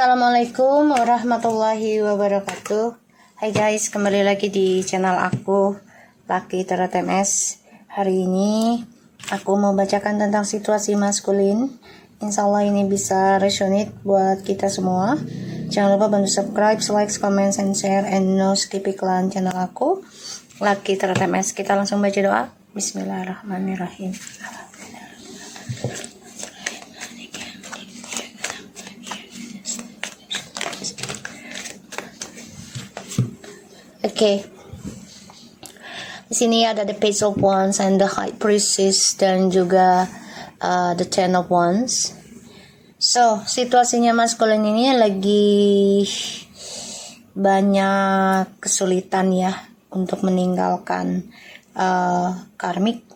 Assalamualaikum warahmatullahi wabarakatuh. Hai guys, kembali lagi di channel aku Lucky Tarot MS. Hari ini aku mau bacakan tentang situasi maskulin. Insya Allah ini bisa resonate buat kita semua. Jangan lupa bantu subscribe, like, comment, and share, and no skip iklan channel aku Lucky Tarot MS. Kita langsung baca doa. Bismillahirrahmanirrahim. Oke. Di sini ada the Page of Wands and the High Priestess dan juga the Ten of Wands. So, situasinya maskulin ini lagi banyak kesulitan ya untuk meninggalkan karmik.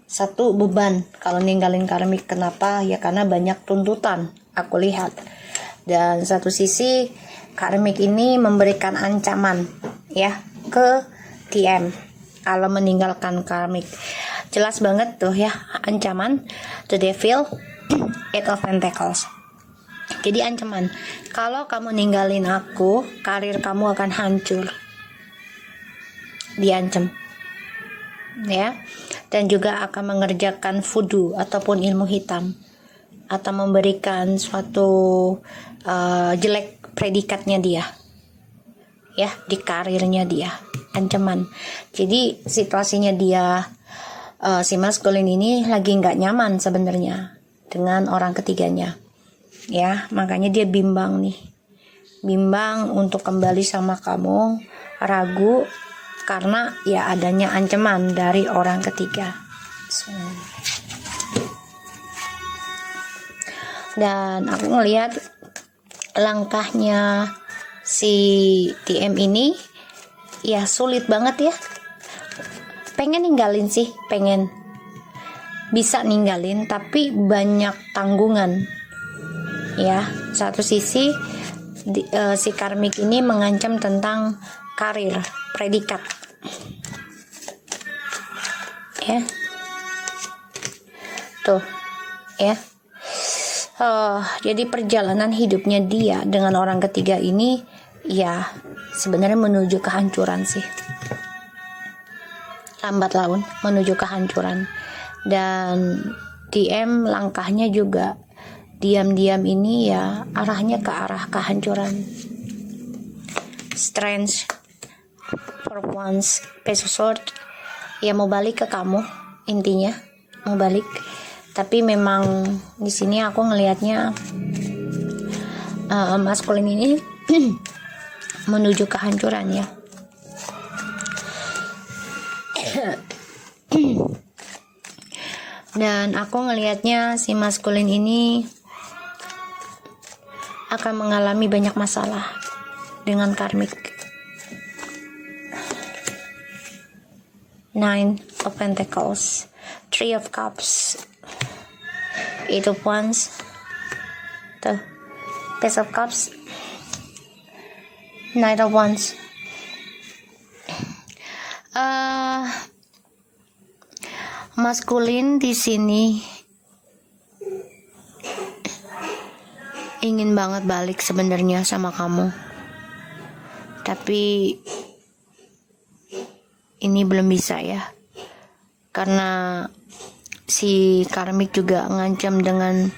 Satu, beban kalau ninggalin karmik. Kenapa? Ya karena banyak tuntutan aku lihat. Dan satu sisi karmik ini memberikan ancaman ya ke TM kalau meninggalkan karmik. Jelas banget tuh ya ancaman. The Devil, Eight of Pentacles. Jadi ancaman, kalau kamu ninggalin aku, karir kamu akan hancur. Diancam ya. Dan juga akan mengerjakan voodoo ataupun ilmu hitam, atau memberikan suatu jelek predikatnya dia ya di karirnya dia, ancaman. Jadi situasinya dia si maskulin ini lagi nggak nyaman sebenarnya dengan orang ketiganya ya, makanya dia bimbang untuk kembali sama kamu, ragu karena ya adanya ancaman dari orang ketiga. Dan aku ngelihat langkahnya si TM ini ya sulit banget ya. Pengen ninggalin sih, pengen bisa ninggalin, tapi banyak tanggungan ya. Satu sisi si karmik ini mengancam tentang karir, predikat ya tuh ya. Jadi perjalanan hidupnya dia dengan orang ketiga ini ya sebenarnya menuju kehancuran sih, lambat laun menuju kehancuran. Dan TM langkahnya juga diam-diam ini ya arahnya ke arah kehancuran. Strange for once, Page of Swords ya mau balik ke kamu, intinya mau balik. Tapi memang di sini aku ngelihatnya maskulin ini menuju kehancuran ya. Dan aku ngelihatnya si maskulin ini akan mengalami banyak masalah dengan karmik. Nine of Pentacles, Three of Cups, Eight of Wands, tuh, Page of Cups, Knight of Wands. Maskulin di sini ingin banget balik sebenarnya sama kamu, tapi ini belum bisa ya, karena si karmik juga ngancam dengan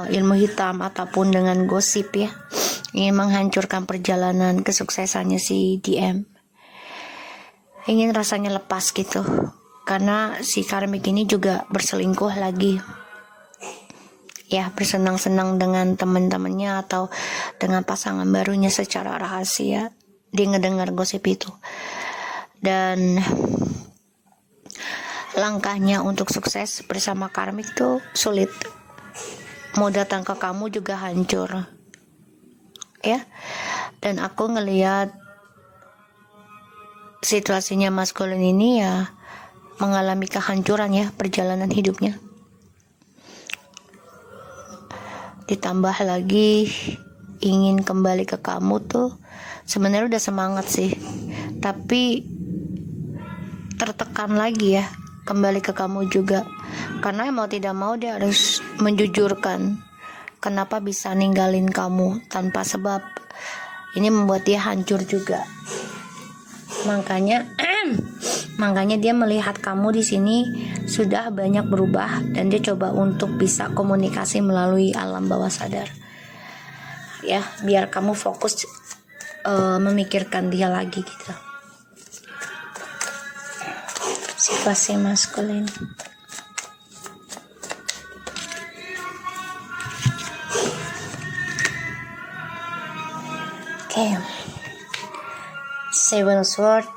ilmu hitam ataupun dengan gosip ya, ingin menghancurkan perjalanan kesuksesannya si DM. Ingin rasanya lepas gitu, karena si karmik ini juga berselingkuh lagi ya, bersenang-senang dengan teman-temannya atau dengan pasangan barunya secara rahasia. Dia ngedengar gosip itu, dan langkahnya untuk sukses bersama karmik tuh sulit. Mau datang ke kamu juga hancur ya. Dan aku ngelihat situasinya maskulin ini ya mengalami kehancuran ya perjalanan hidupnya. Ditambah lagi ingin kembali ke kamu tuh sebenarnya udah semangat sih, tapi tertekan lagi ya kembali ke kamu juga, karena mau tidak mau dia harus menjujurkan kenapa bisa ninggalin kamu tanpa sebab. Ini membuat dia hancur juga. Makanya dia melihat kamu di sini sudah banyak berubah, dan dia coba untuk bisa komunikasi melalui alam bawah sadar. Ya, biar kamu fokus memikirkan dia lagi gitu. Situasi maskulin. Oke. Seven of Swords,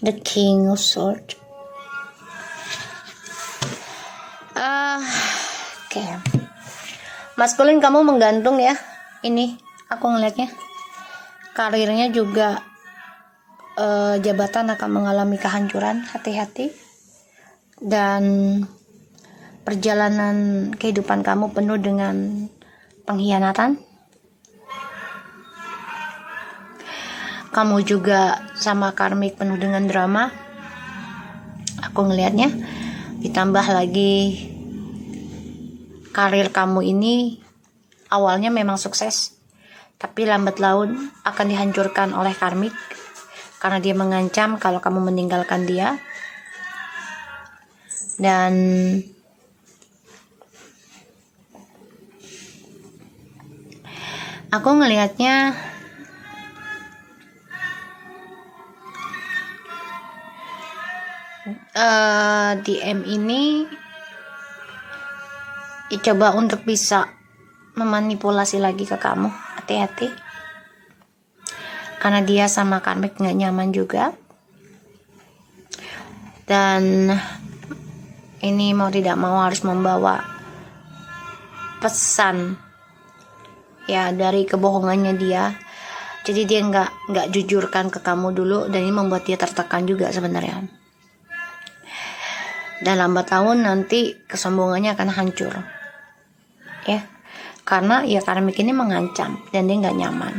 the King of Swords. Oke. Maskulin, kamu menggantung ya. Ini aku ngelihatnya. Karirnya juga, jabatan akan mengalami kehancuran. Hati-hati. Dan perjalanan kehidupan kamu penuh dengan pengkhianatan. Kamu juga sama karmik penuh dengan drama. Aku ngelihatnya. Ditambah lagi karir kamu ini awalnya memang sukses, tapi lambat laun akan dihancurkan oleh karmik karena dia mengancam kalau kamu meninggalkan dia. Dan aku ngelihatnya DM ini coba untuk bisa memanipulasi lagi ke kamu. Hati-hati, karena dia sama karmik nggak nyaman juga. Dan ini mau tidak mau harus membawa pesan ya dari kebohongannya dia. Jadi dia nggak jujurkan ke kamu dulu, dan ini membuat dia tertekan juga sebenarnya. Dan lambat laun nanti kesombongannya akan hancur ya, karena ya karmik ini mengancam dan dia nggak nyaman.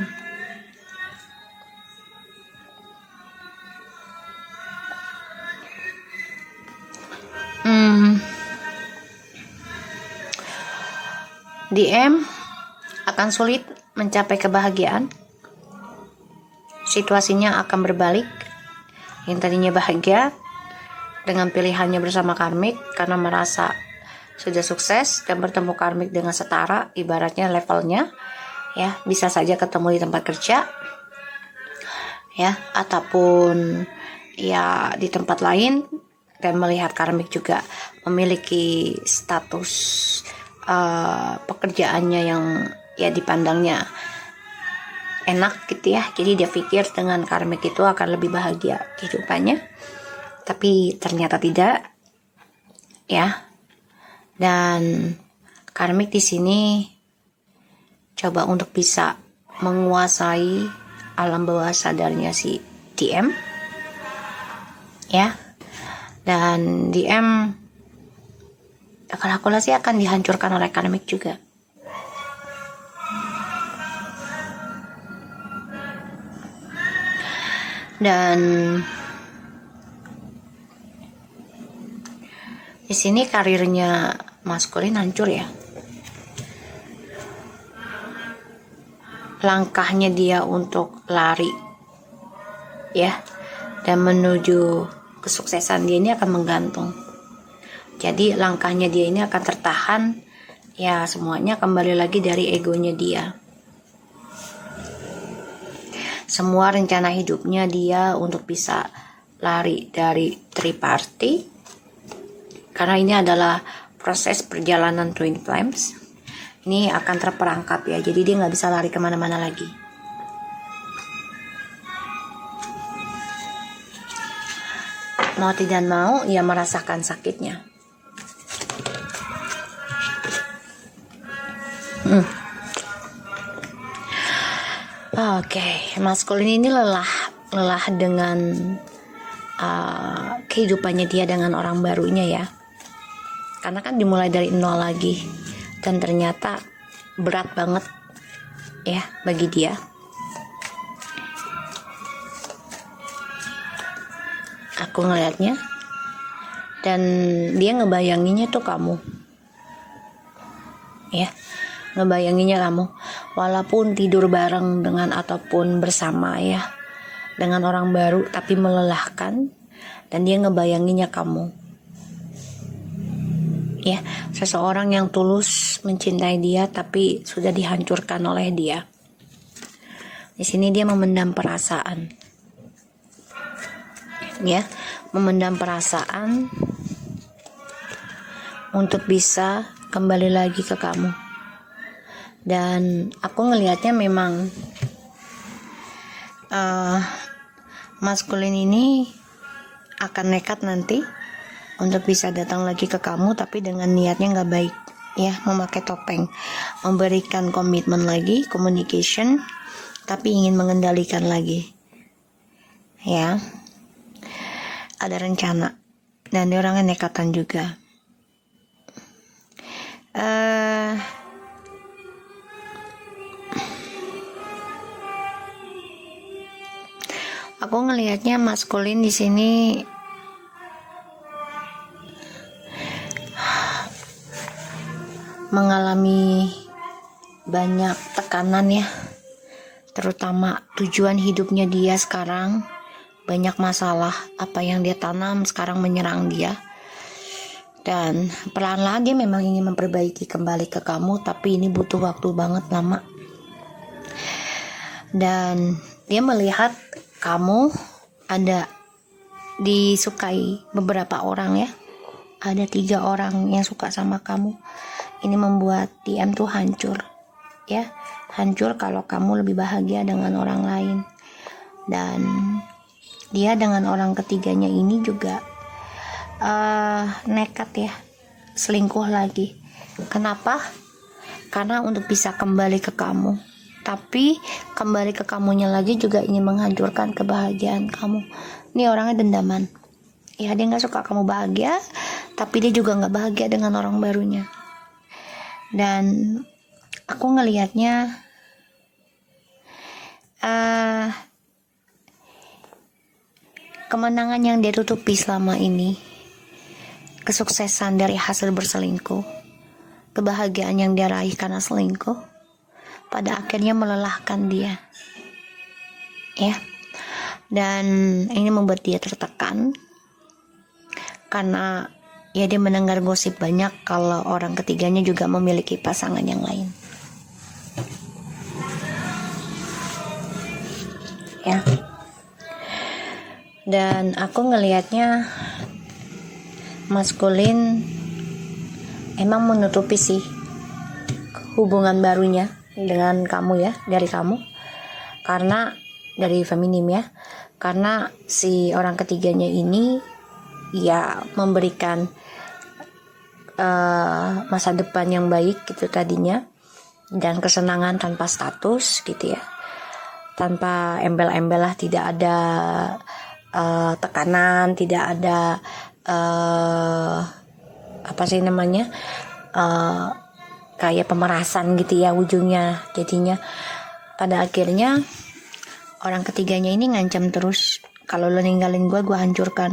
DM akan sulit mencapai kebahagiaan. Situasinya akan berbalik. Yang tadinya bahagia dengan pilihannya bersama karmik karena merasa sudah sukses dan bertemu karmik dengan setara, ibaratnya levelnya ya, bisa saja ketemu di tempat kerja ya, ataupun ya di tempat lain, dan melihat karmik juga memiliki status pekerjaannya yang ya dipandangnya enak gitu ya. Jadi dia pikir dengan karmik itu akan lebih bahagia kehidupannya, tapi ternyata tidak ya. Dan karmik di sini coba untuk bisa menguasai alam bawah sadarnya si DM ya. Dan DM kalau aku lihat sih akan dihancurkan oleh karmik juga. Dan di sini karirnya maskulin hancur ya. Langkahnya dia untuk lari ya dan menuju kesuksesan dia ini akan menggantung. Jadi langkahnya dia ini akan tertahan ya, semuanya kembali lagi dari egonya dia. Semua rencana hidupnya dia untuk bisa lari dari triparty, karena ini adalah proses perjalanan twin flames. Ini akan terperangkap ya, jadi dia nggak bisa lari kemana-mana lagi. Mau tidak mau, ia merasakan sakitnya. Oke, maskulin ini lelah dengan kehidupannya dia dengan orang barunya ya. Karena kan dimulai dari nol lagi, dan ternyata berat banget ya bagi dia. Aku ngelihatnya, dan dia ngebayanginnya tuh kamu. ya, ngebayanginnya kamu, walaupun tidur bareng dengan ataupun bersama ya dengan orang baru, tapi melelahkan, dan dia ngebayanginnya kamu. Ya, seseorang yang tulus mencintai dia tapi sudah dihancurkan oleh dia. Di sini dia memendam perasaan. Ya, memendam perasaan untuk bisa kembali lagi ke kamu. Dan aku ngelihatnya memang maskulin ini akan nekat nanti untuk bisa datang lagi ke kamu, tapi dengan niatnya nggak baik ya, memakai topeng, memberikan komitmen lagi, communication, tapi ingin mengendalikan lagi ya, ada rencana, dan dia orangnya nekatan juga. Aku ngelihatnya maskulin di sini mengalami banyak tekanan ya, terutama tujuan hidupnya dia sekarang banyak masalah, apa yang dia tanam sekarang menyerang dia, dan perlahan-lahan dia memang ingin memperbaiki kembali ke kamu, tapi ini butuh waktu banget lama. Dan dia melihat kamu ada disukai beberapa orang ya, ada 3 orang yang suka sama kamu. Ini membuat dia tuh hancur ya, hancur kalau kamu lebih bahagia dengan orang lain. Dan dia dengan orang ketiganya ini juga nekat ya, selingkuh lagi. Kenapa? Karena untuk bisa kembali ke kamu, tapi kembali ke kamunya lagi juga ingin menghancurkan kebahagiaan kamu. Ini orangnya dendaman ya, dia gak suka kamu bahagia, tapi dia juga gak bahagia dengan orang barunya. Dan aku ngelihatnya kemenangan yang dia tutupi selama ini, kesuksesan dari hasil berselingkuh, kebahagiaan yang dia raih karena selingkuh, pada akhirnya melelahkan dia ya. Dan ini membuat dia tertekan karena ya dia mendengar gosip banyak kalau orang ketiganya juga memiliki pasangan yang lain ya. Dan aku ngelihatnya maskulin emang menutupi sih hubungan barunya dengan kamu ya, dari kamu, karena dari feminim ya, karena si orang ketiganya ini ya memberikan masa depan yang baik gitu tadinya, dan kesenangan tanpa status gitu ya, tanpa embel-embel lah, tidak ada tekanan, tidak ada apa sih namanya, kayak pemerasan gitu ya ujungnya. Jadinya pada akhirnya orang ketiganya ini ngancam terus, kalau lo ninggalin gue hancurkan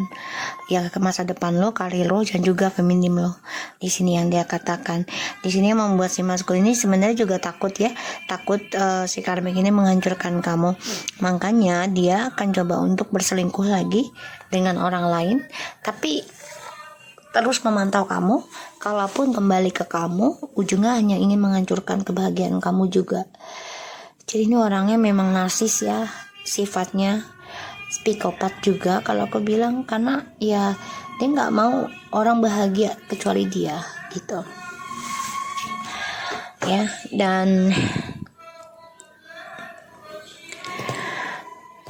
ya ke masa depan lo, karir lo, dan juga feminim lo. Di sini yang dia katakan, di sini yang membuat si maskulin ini sebenarnya juga takut ya, takut si karmik ini menghancurkan kamu. Makanya dia akan coba untuk berselingkuh lagi dengan orang lain, tapi terus memantau kamu. Kalaupun kembali ke kamu, ujungnya hanya ingin menghancurkan kebahagiaan kamu juga. Jadi ini orangnya memang narsis ya sifatnya, psikopat juga kalau aku bilang, karena ya dia nggak mau orang bahagia kecuali dia gitu ya. Dan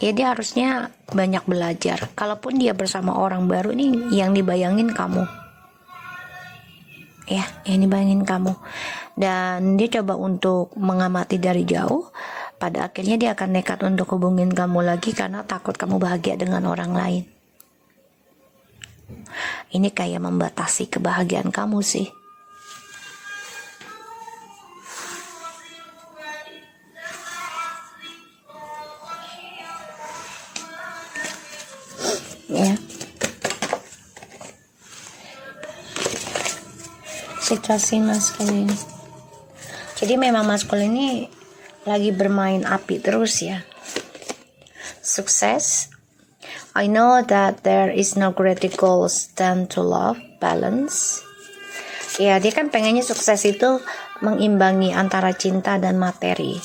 ya dia harusnya banyak belajar. Kalaupun dia bersama orang baru nih, yang dibayangin kamu ya, yang dibayangin kamu, dan dia coba untuk mengamati dari jauh. Pada akhirnya dia akan nekat untuk hubungin kamu lagi karena takut kamu bahagia dengan orang lain. Ini kayak membatasi kebahagiaan kamu sih. Ya. Situasi mas kali ini. Jadi memang maskul ini lagi bermain api terus ya. Sukses. I know that there is no greater goals than to love, balance. Ya, dia kan pengennya sukses itu mengimbangi antara cinta dan materi.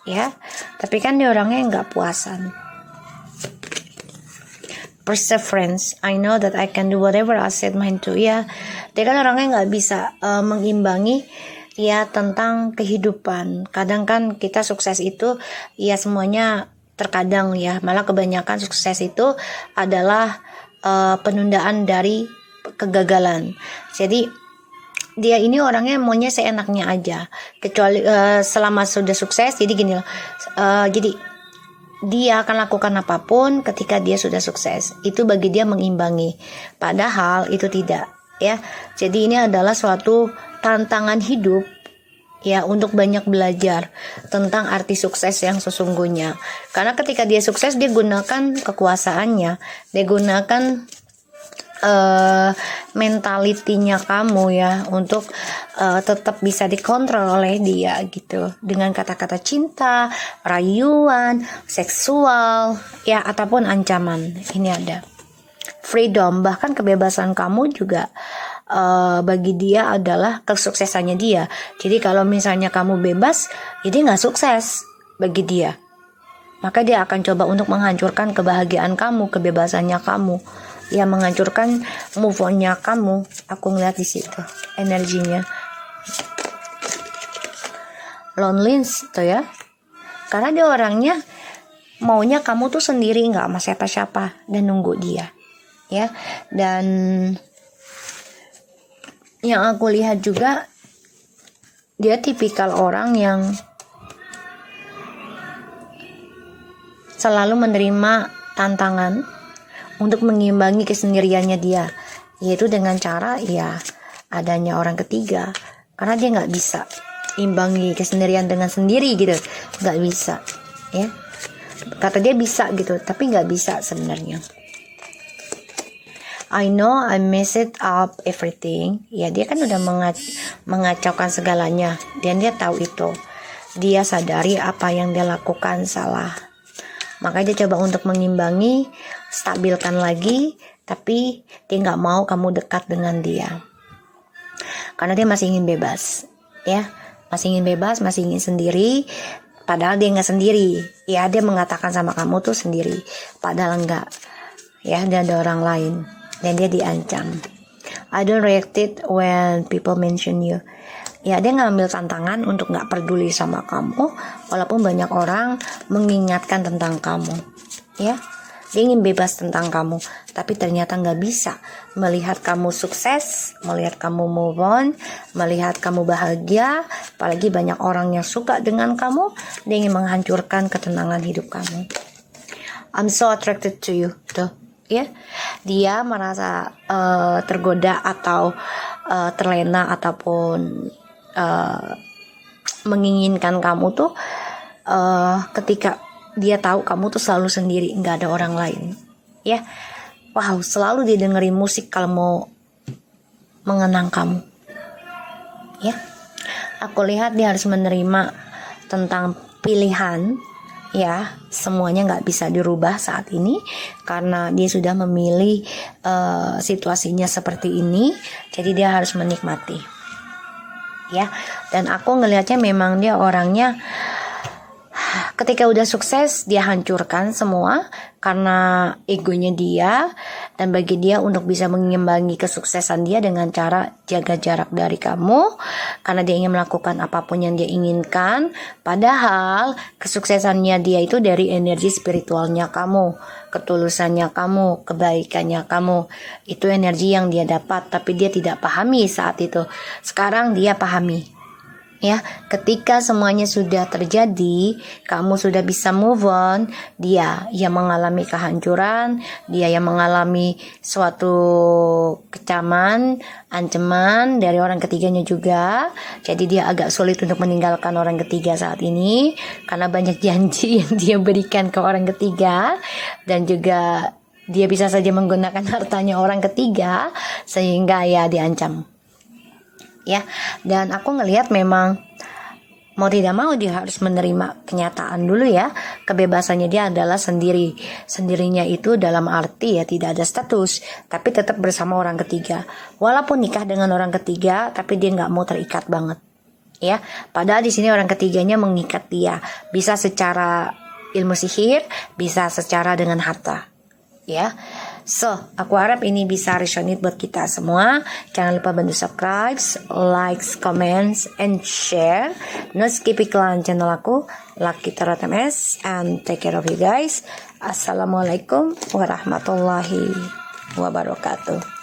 Ya, tapi kan dia orangnya nggak puasan. Perseverance. I know that I can do whatever I set mind to. Ya, dia kan orangnya nggak bisa mengimbangi ya tentang kehidupan. Kadang kan kita sukses itu ya semuanya terkadang ya, malah kebanyakan sukses itu adalah penundaan dari kegagalan. Jadi dia ini orangnya maunya seenaknya aja, kecuali selama sudah sukses. Jadi gini loh, jadi dia akan lakukan apapun ketika dia sudah sukses. Itu bagi dia mengimbangi, padahal itu tidak ya. Jadi ini adalah suatu tantangan hidup ya, untuk banyak belajar tentang arti sukses yang sesungguhnya. Karena ketika dia sukses, dia gunakan kekuasaannya, dia gunakan mentalitinya kamu ya, untuk tetap bisa dikontrol oleh dia gitu, dengan kata-kata cinta, rayuan, seksual ya, ataupun ancaman. Ini ada freedom, bahkan kebebasan kamu juga bagi dia adalah kesuksesannya dia. Jadi kalau misalnya kamu bebas, jadi nggak sukses bagi dia. Maka dia akan coba untuk menghancurkan kebahagiaan kamu, kebebasannya kamu, ya, menghancurkan move on-nya kamu. Aku ngeliat di situ energinya. Loneliness tuh ya, karena dia orangnya maunya kamu tuh sendiri, nggak sama siapa-siapa, dan nunggu dia ya. Dan yang aku lihat juga, dia tipikal orang yang selalu menerima tantangan untuk mengimbangi kesendiriannya dia, yaitu dengan cara ya adanya orang ketiga. Karena dia nggak bisa imbangi kesendirian dengan sendiri gitu, nggak bisa ya. Kata dia bisa gitu, tapi nggak bisa sebenarnya. I know I messed up everything. Ya, dia kan udah mengacaukan segalanya, dan dia tahu itu. Dia sadari apa yang dia lakukan salah. Makanya dia coba untuk mengimbangi, stabilkan lagi, tapi dia nggak mau kamu dekat dengan dia. Karena dia masih ingin bebas, ya, masih ingin bebas, masih ingin sendiri. Padahal dia nggak sendiri. Ya, dia mengatakan sama kamu tuh sendiri, padahal enggak. Ya, dia ada orang lain. Dan dia diancam. I don't react it when people mention you. Ya, dia ngambil tantangan untuk gak peduli sama kamu, walaupun banyak orang mengingatkan tentang kamu. Ya, dia ingin bebas tentang kamu, tapi ternyata gak bisa melihat kamu sukses, melihat kamu move on, melihat kamu bahagia. Apalagi banyak orang yang suka dengan kamu, dia ingin menghancurkan ketenangan hidup kamu. I'm so attracted to you, tuh. Ya, dia merasa tergoda atau terlena ataupun menginginkan kamu tuh ketika dia tahu kamu tuh selalu sendiri, nggak ada orang lain. Ya, wow, selalu dia dengerin musik kalau mau mengenang kamu. Ya, aku lihat dia harus menerima tentang pilihan. Ya, semuanya nggak bisa dirubah saat ini karena dia sudah memilih situasinya seperti ini. Jadi dia harus menikmati. Ya, dan aku ngelihatnya memang dia orangnya ketika udah sukses dia hancurkan semua karena egonya dia, dan bagi dia untuk bisa mengimbangi kesuksesan dia dengan cara jaga jarak dari kamu karena dia ingin melakukan apapun yang dia inginkan, padahal kesuksesannya dia itu dari energi spiritualnya kamu, ketulusannya kamu, kebaikannya kamu. Itu energi yang dia dapat, tapi dia tidak pahami saat itu. Sekarang dia pahami. Ya, ketika semuanya sudah terjadi, kamu sudah bisa move on, dia yang mengalami kehancuran, dia yang mengalami suatu kecaman, ancaman dari orang ketiganya juga. Jadi dia agak sulit untuk meninggalkan orang ketiga saat ini karena banyak janji yang dia berikan ke orang ketiga, dan juga dia bisa saja menggunakan hartanya orang ketiga sehingga ya diancam. Ya, dan aku ngelihat memang mau tidak mau dia harus menerima kenyataan dulu ya. Kebebasannya dia adalah sendirinya itu dalam arti ya tidak ada status, tapi tetap bersama orang ketiga. Walaupun nikah dengan orang ketiga, tapi dia nggak mau terikat banget ya. Padahal di sini orang ketiganya mengikat dia, bisa secara ilmu sihir, bisa secara dengan harta ya. So, aku harap ini bisa resonate buat kita semua. Jangan lupa bantu subscribe, like, comments, and share. No skip iklan channel aku, Lucky Tarot MS, and take care of you guys. Assalamualaikum warahmatullahi wabarakatuh.